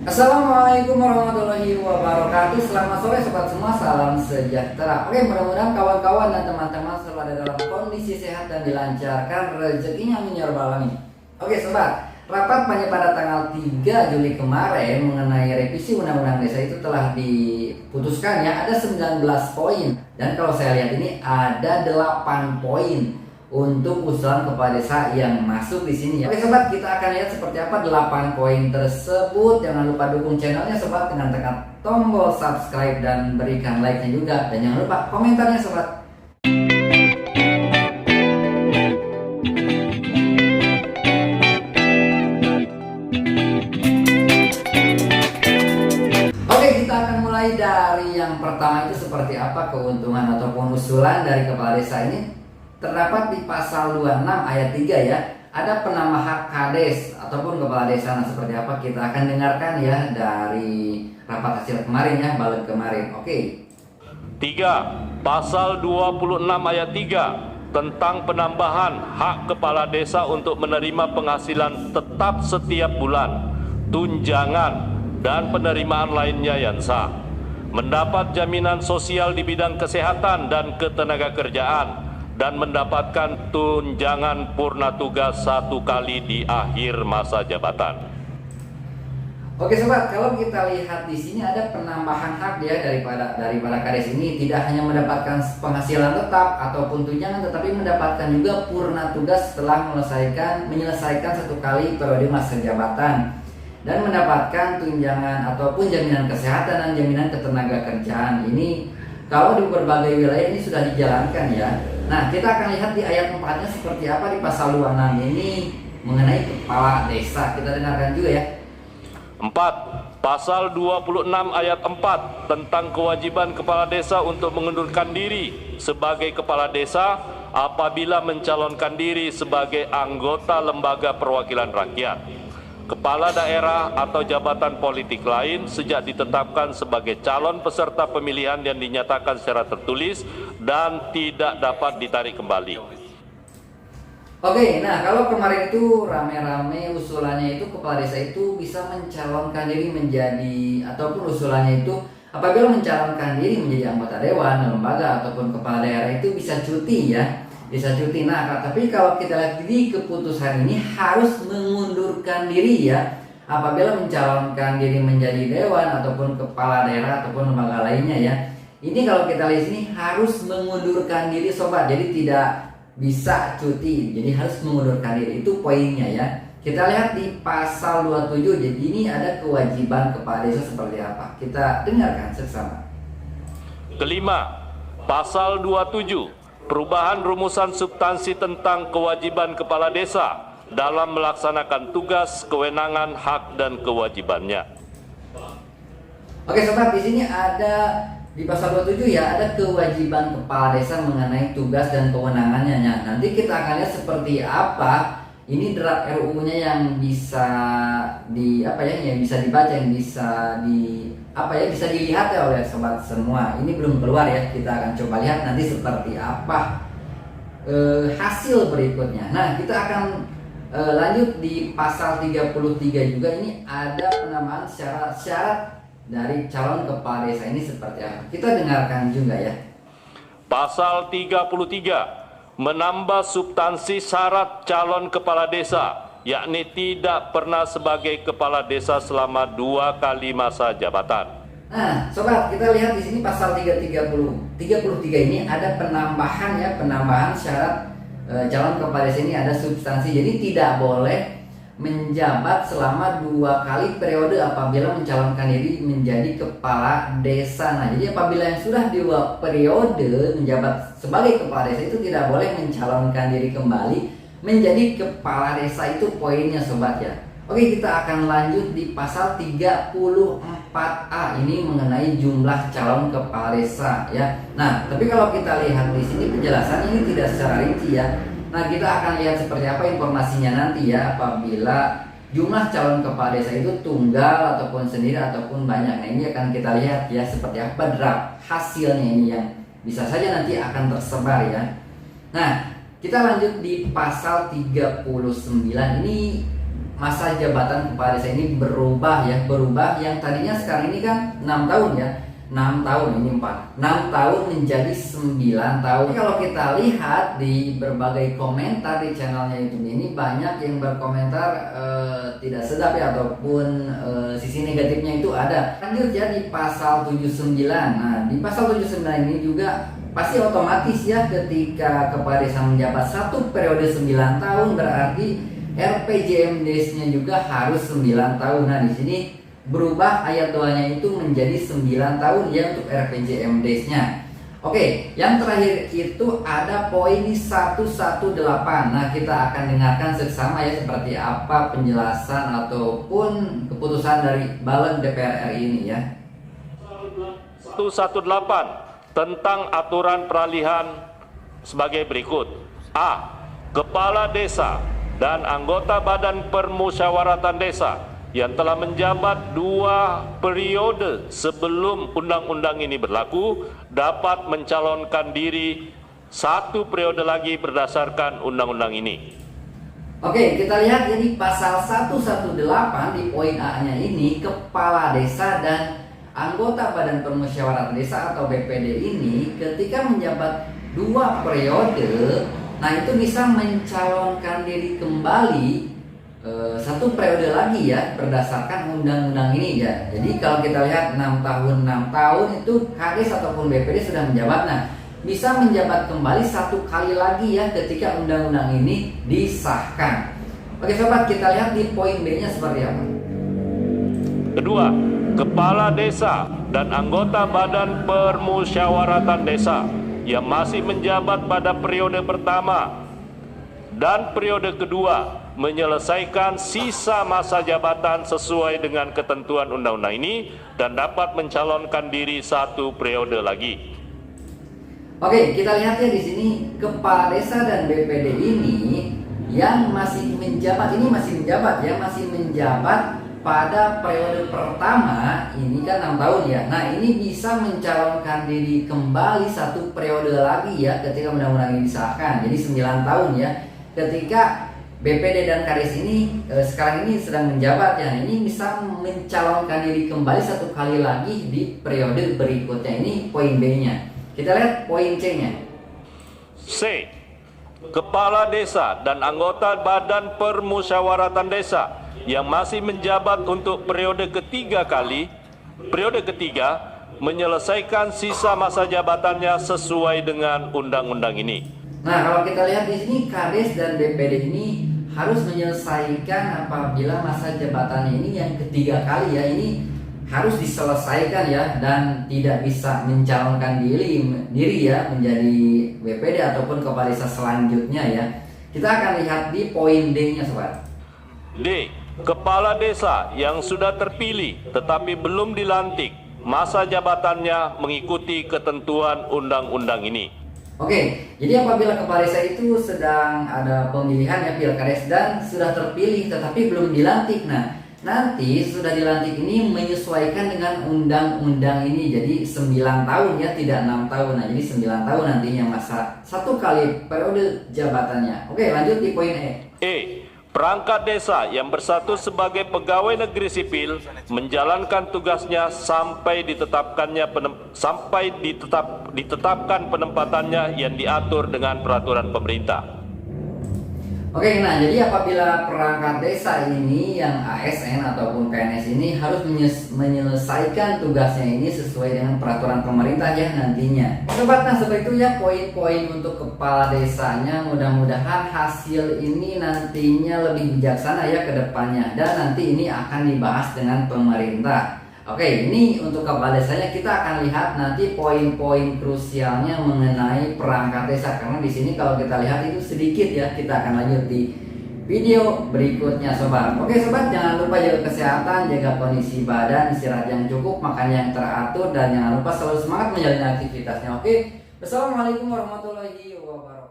Assalamualaikum warahmatullahi wabarakatuh. Selamat sore sobat semua, salam sejahtera. Oke, mudah-mudahan kawan-kawan dan teman-teman selalu ada dalam kondisi sehat dan dilancarkan rezekinya, amin ya rabbal alamin. Oke sobat, rapat pleno pada tanggal 3 Juli kemarin mengenai revisi Undang-Undang Desa itu telah diputuskan ya, ada 19 poin. Dan kalau saya lihat ini ada 8 poin untuk usulan kepala desa yang masuk di sini ya. Oke sobat, kita akan lihat seperti apa 8 poin tersebut. Jangan lupa dukung channelnya sobat dengan tekan tombol subscribe dan berikan like-nya juga, dan jangan lupa komentarnya sobat. Oke, kita akan mulai dari yang pertama, itu seperti apa keuntungan ataupun usulan dari kepala desa ini. Terdapat di pasal 26 ayat 3 ya, ada penambah hak kades ataupun kepala desa. Nah, seperti apa kita akan dengarkan ya dari rapat hasil kemarin ya, balik kemarin. Oke. 3. Pasal 26 ayat 3 tentang penambahan hak kepala desa untuk menerima penghasilan tetap setiap bulan, tunjangan dan penerimaan lainnya yang sah, mendapat jaminan sosial di bidang kesehatan dan ketenagakerjaan, dan mendapatkan tunjangan purna tugas 1 kali di akhir masa jabatan. Oke sobat, kalau kita lihat di sini ada penambahan hak ya daripada kades ini, tidak hanya mendapatkan penghasilan tetap ataupun tunjangan, tetapi mendapatkan juga purna tugas setelah menyelesaikan 1 kali periode masa jabatan, dan mendapatkan tunjangan ataupun jaminan kesehatan dan jaminan ketenagakerjaan. Ini kalau di berbagai wilayah ini sudah dijalankan ya. Nah, kita akan lihat di ayat 4-nya seperti apa di pasal 26 ini mengenai kepala desa. Kita dengarkan juga ya. 4. Pasal 26 ayat 4 tentang kewajiban kepala desa untuk mengundurkan diri sebagai kepala desa apabila mencalonkan diri sebagai anggota lembaga perwakilan rakyat, kepala daerah atau jabatan politik lain sejak ditetapkan sebagai calon peserta pemilihan yang dinyatakan secara tertulis dan tidak dapat ditarik kembali. Oke, nah kalau kemarin itu rame-rame usulannya itu kepala desa itu bisa mencalonkan diri menjadi, ataupun usulannya itu apabila mencalonkan diri menjadi anggota dewan, lembaga ataupun kepala daerah itu bisa cuti ya. Bisa cuti. Nah, tapi kalau kita lihat di keputusan ini harus mengundurkan diri ya apabila mencalonkan diri menjadi dewan ataupun kepala daerah ataupun lembaga lainnya ya. Ini kalau kita lihat sini harus mengundurkan diri sobat, jadi tidak bisa cuti, jadi harus mengundurkan diri, itu poinnya ya. Kita lihat di pasal 27, jadi ini ada kewajiban kepala desa seperti apa, kita dengarkan sesama. Kelima, pasal 27, perubahan rumusan substansi tentang kewajiban kepala desa dalam melaksanakan tugas, kewenangan, hak dan kewajibannya. Oke sobat, di sini ada di pasal 27 ya, ada kewajiban kepala desa mengenai tugas dan kewenangannya. Nah, nanti kita akan lihat seperti apa ini draft RUU-nya yang bisa yang bisa dibaca, yang bisa bisa dilihat ya oleh sobat semua. Ini belum keluar ya, kita akan coba lihat nanti seperti apa hasil berikutnya. Nah, kita akan lanjut di pasal 33 juga. Ini ada penambahan syarat dari calon kepala desa ini seperti apa, kita dengarkan juga ya. Pasal 33 menambah substansi syarat calon kepala desa, yakni tidak pernah sebagai kepala desa selama 2 kali masa jabatan. Nah sobat, kita lihat di sini pasal 33 ini ada penambahan syarat calon kepala desa ini ada substansi, jadi tidak boleh menjabat selama 2 kali periode apabila mencalonkan diri menjadi kepala desa. Nah, jadi apabila yang sudah 2 periode menjabat sebagai kepala desa itu tidak boleh mencalonkan diri kembali menjadi kepala desa, itu poinnya sobat ya. Oke, kita akan lanjut di pasal 34A, ini mengenai jumlah calon kepala desa ya. Nah, tapi kalau kita lihat di sini penjelasannya ini tidak secara rinci ya. Nah, kita akan lihat seperti apa informasinya nanti ya apabila jumlah calon kepala desa itu tunggal ataupun sendiri ataupun banyak. Nah, ini akan kita lihat ya seperti apa draft hasilnya ini yang bisa saja nanti akan tersebar ya. Nah, kita lanjut di pasal 39 ini masa jabatan kepala desa ini berubah ya, berubah yang tadinya sekarang ini kan 6 tahun ya. 6 tahun ini 6 tahun menjadi 9 tahun. Kalau kita lihat di berbagai komentar di channelnya YouTube ini, banyak yang berkomentar tidak sedap ya, ataupun sisi negatifnya itu ada. Lanjut ya di pasal 79. Nah, di pasal 79 ini juga pasti otomatis ya, ketika kepala desa menjabat 1 periode 9 tahun berarti RPJMDes-nya juga harus 9 tahun. Nah, di sini berubah ayat doanya itu menjadi 9 tahun ya untuk RPJMDes-nya. Oke, yang terakhir itu ada poin di 118. Nah, kita akan dengarkan seksama ya seperti apa penjelasan ataupun keputusan dari Baleg DPR RI ini ya. 118 tentang aturan peralihan sebagai berikut. A. Kepala desa dan anggota Badan Permusyawaratan Desa yang telah menjabat 2 periode sebelum undang-undang ini berlaku dapat mencalonkan diri 1 periode lagi berdasarkan undang-undang ini. Oke, kita lihat jadi pasal 118 di poin A-nya ini, kepala desa dan anggota Badan Permusyawaratan Desa atau BPD ini ketika menjabat 2 periode, nah itu bisa mencalonkan diri kembali 1 periode lagi ya berdasarkan undang-undang ini ya. Jadi kalau kita lihat 6 tahun itu Kades ataupun BPD sudah menjabat, nah bisa menjabat kembali 1 kali lagi ya ketika undang-undang ini disahkan. Oke sobat, kita lihat di poin B-nya seperti apa. Kedua, kepala desa dan anggota Badan Permusyawaratan Desa yang masih menjabat pada periode pertama dan periode kedua menyelesaikan sisa masa jabatan sesuai dengan ketentuan undang-undang ini dan dapat mencalonkan diri 1 periode lagi. Oke, kita lihat ya di sini kepala desa dan BPD ini yang masih menjabat, ini masih menjabat ya, masih menjabat pada periode pertama ini kan 6 tahun ya. Nah, ini bisa mencalonkan diri kembali 1 periode lagi ya ketika undang-undang ini disahkan. Jadi 9 tahun ya. Ketika BPD dan Kades ini sekarang ini sedang menjabat ya, ini bisa mencalonkan diri kembali 1 kali lagi di periode berikutnya. Ini poin B-nya. Kita lihat poin C-nya. C. Kepala desa dan anggota Badan Permusyawaratan Desa yang masih menjabat untuk periode ketiga menyelesaikan sisa masa jabatannya sesuai dengan undang-undang ini. Nah, kalau kita lihat di sini Kades dan BPD ini harus menyelesaikan apabila masa jabatannya ini yang ketiga kali ya, ini harus diselesaikan ya, dan tidak bisa mencalonkan diri ya menjadi BPD ataupun kepala desa selanjutnya ya. Kita akan lihat di poin D-nya sobat. D. Kepala desa yang sudah terpilih tetapi belum dilantik, masa jabatannya mengikuti ketentuan undang-undang ini. Oke, jadi apabila kepala desa itu sedang ada pemilihan ya pilkades dan sudah terpilih tetapi belum dilantik, nah nanti sudah dilantik ini menyesuaikan dengan undang-undang ini jadi 9 tahun ya, tidak 6 tahun. Nah jadi 9 tahun nantinya masa 1 kali periode jabatannya. Oke, lanjut di poin E. Perangkat desa yang bersatu sebagai pegawai negeri sipil menjalankan tugasnya sampai ditetapkan penempatannya yang diatur dengan peraturan pemerintah. Oke, nah jadi apabila perangkat desa ini yang ASN ataupun PNS ini harus menyelesaikan tugasnya ini sesuai dengan peraturan pemerintah ya nantinya. Sobat, nah seperti itu ya poin-poin untuk kepala desanya. Mudah-mudahan hasil ini nantinya lebih bijaksana ya ke depannya, dan nanti ini akan dibahas dengan pemerintah. Oke, ini untuk kepala desanya kita akan lihat nanti poin-poin krusialnya mengenai perangkat desa, karena di sini kalau kita lihat itu sedikit ya. Kita akan lanjut di video berikutnya sobat. Oke sobat, jangan lupa jaga kesehatan, jaga kondisi badan, istirahat yang cukup, makan yang teratur, dan jangan lupa selalu semangat menjalani aktivitasnya. Oke, wassalamualaikum warahmatullahi wabarakatuh.